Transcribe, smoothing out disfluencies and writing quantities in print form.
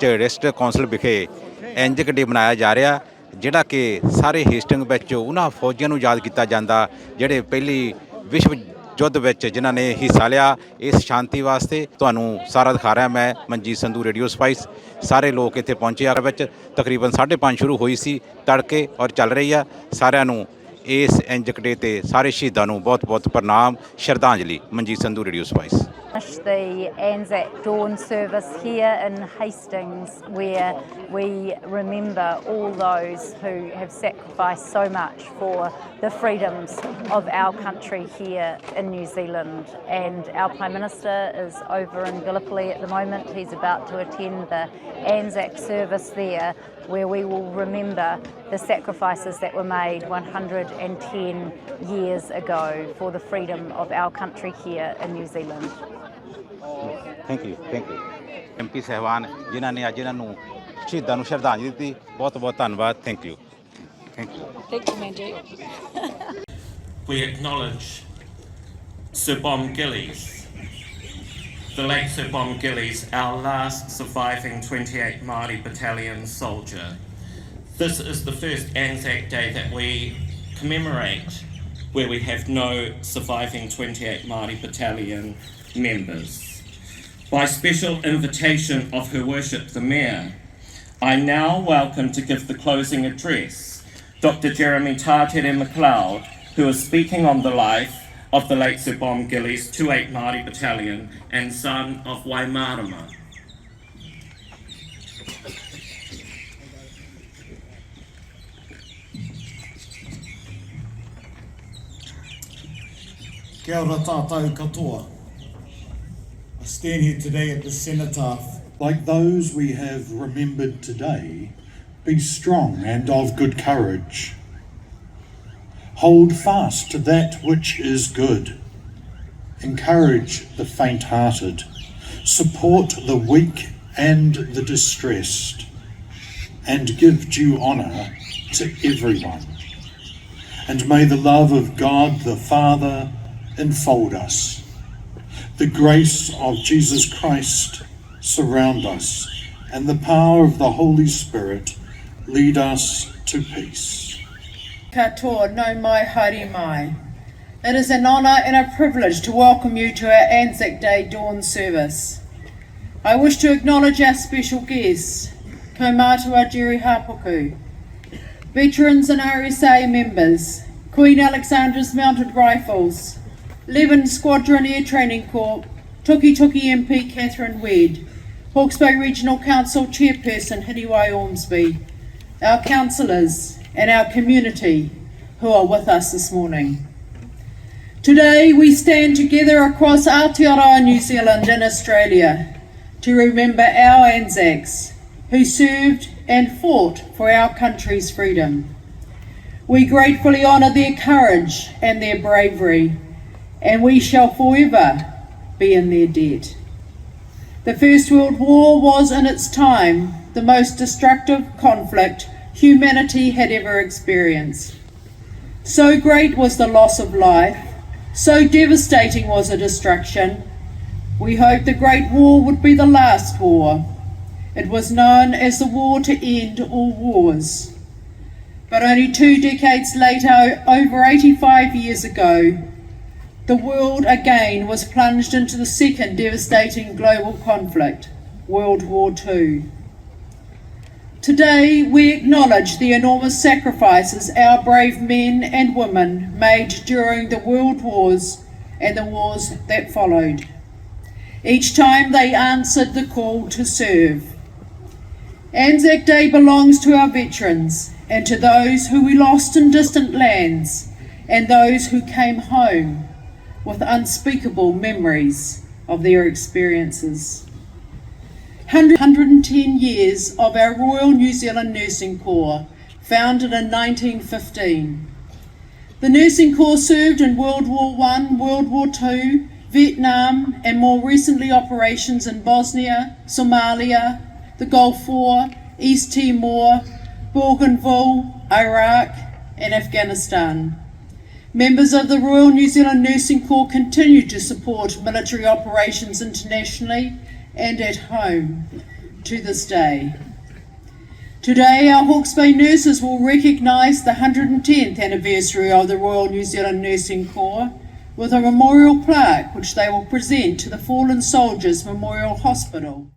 ਵਿੱਚ district council ਵਿਖੇ ਐਂਜਕ ਡੇ ਮਨਾਇਆ ਜਾ ਰਿਹਾ, ਜਿਹੜਾ ਕਿ ਸਾਰੇ ਹੇਸਟਿੰਗ ਵਿੱਚ ਉਹਨਾਂ ਫੌਜੀਆਂ ਨੂੰ ਯਾਦ ਕੀਤਾ ਜਾਂਦਾ ਜਿਹੜੇ ਪਹਿਲੀ ਵਿਸ਼ਵ ਯੁੱਧ ਵਿੱਚ ਜਿਨ੍ਹਾਂ ਨੇ ਹਿੱਸਾ ਲਿਆ। ਇਸ ਸ਼ਾਂਤੀ ਵਾਸਤੇ ਤੁਹਾਨੂੰ ਸਾਰਾ ਦਿਖਾ ਰਿਹਾ ਮੈਂ, ਮਨਜੀਤ ਸੰਧੂ, ਰੇਡੀਓ ਸਪਾਈਸ। ਸਾਰੇ ਲੋਕ ਇੱਥੇ ਪਹੁੰਚੇ ਆ। ਵਿੱਚ ਤਕਰੀਬਨ 5:30 ਸ਼ੁਰੂ ਹੋਈ ਸੀ ਤੜਕੇ ਔਰ ਚੱਲ ਰਹੀ ਆ। ਸਾਰਿਆਂ ਨੂੰ ਇਸ ਐਂਜਕ ਡੇ ਤੇ ਸਾਰੇ ਸ਼ਹੀਦਾਂ ਨੂੰ ਬਹੁਤ ਬਹੁਤ ਪ੍ਰਣਾਮ, ਸ਼ਰਧਾਂਜਲੀ। Manjit Sandhu, radio spice. The Anzac dawn service here in Hastings, where we remember all those who have sacrificed so much for the freedoms of our country here in New Zealand. And our Prime Minister is over in Gallipoli at the moment. He's about to attend the Anzac service there, where we will remember the sacrifices that were made 110 years ago for the freedom of our country here in New Zealand. Thank you MP ਸਾਹਿਬਾਨ ਜਿਨ੍ਹਾਂ ਨੇ ਅੱਜ ਇਹਨਾਂ ਨੂੰ ਸ਼ਹੀਦਾਂ ਨੂੰ ਸ਼ਰਧਾਂਜਲੀ ਦਿੱਤੀ, ਬਹੁਤ ਬਹੁਤ ਧੰਨਵਾਦ। Thank you Manju. We acknowledge Sir Bom Gillies, the late Sir Bom Gillies, our last surviving 28 Māori Battalion soldier. This is the first Anzac Day that we commemorate where we have no surviving 28 Māori Battalion members. By special invitation of Her Worship the Mayor, I now welcome to give the closing address Dr. Jeremy Tātere McLeod, who is speaking on the life of the late Sir Bom Gillies, 28 Māori Battalion and son of Waimarama. Kia ora tātou katoa. I stand here today at the cenotaph. Like those we have remembered today, be strong and of good courage. Hold fast to that which is good. Encourage the faint-hearted. Support the weak and the distressed. And give due honour to everyone. And may the love of God the Father enfold us. The grace of Jesus Christ surround us, and the power of the Holy Spirit lead us to peace. Katoa no mai haere mai. It is an honour and a privilege to welcome you to our Anzac Day dawn service. I wish to acknowledge our special guests, Kaumātua Jerry Hapuku, veterans and RSA members, Queen Alexandra's Mounted Rifles, 11 Squadron Air Training Corps, Tuki Tuki MP Catherine Wedd, Hawke's Bay Regional Council Chairperson Hiniwai Ormsby, our councillors and our community who are with us this morning. Today we stand together across Aotearoa, New Zealand and Australia to remember our Anzacs who served and fought for our country's freedom. We gratefully honour their courage and their bravery, and we shall forever be in their debt. The First World War was in its time the most destructive conflict humanity had ever experienced. So great was the loss of life, so devastating was the destruction, we hoped the Great War would be the last war. It was known as the war to end all wars. But only 2 decades later, over 85 years ago, the world again was plunged into the second devastating global conflict, World War II. Today we acknowledge the enormous sacrifices our brave men and women made during the world wars and the wars that followed. Each time they answered the call to serve. Anzac Day belongs to our veterans and to those who we lost in distant lands and those who came home with unspeakable memories of their experiences. 110 years of our Royal New Zealand Nursing Corps, founded in 1915. The Nursing Corps served in World War I, World War II, Vietnam, and more recently operations in Bosnia, Somalia, the Gulf War, East Timor, Bougainville, Iraq, and Afghanistan. Members of the Royal New Zealand Nursing Corps continue to support military operations internationally and at home, to this day. Today, our Hawke's Bay nurses will recognise the 110th anniversary of the Royal New Zealand Nursing Corps with a memorial plaque which they will present to the Fallen Soldiers Memorial Hospital.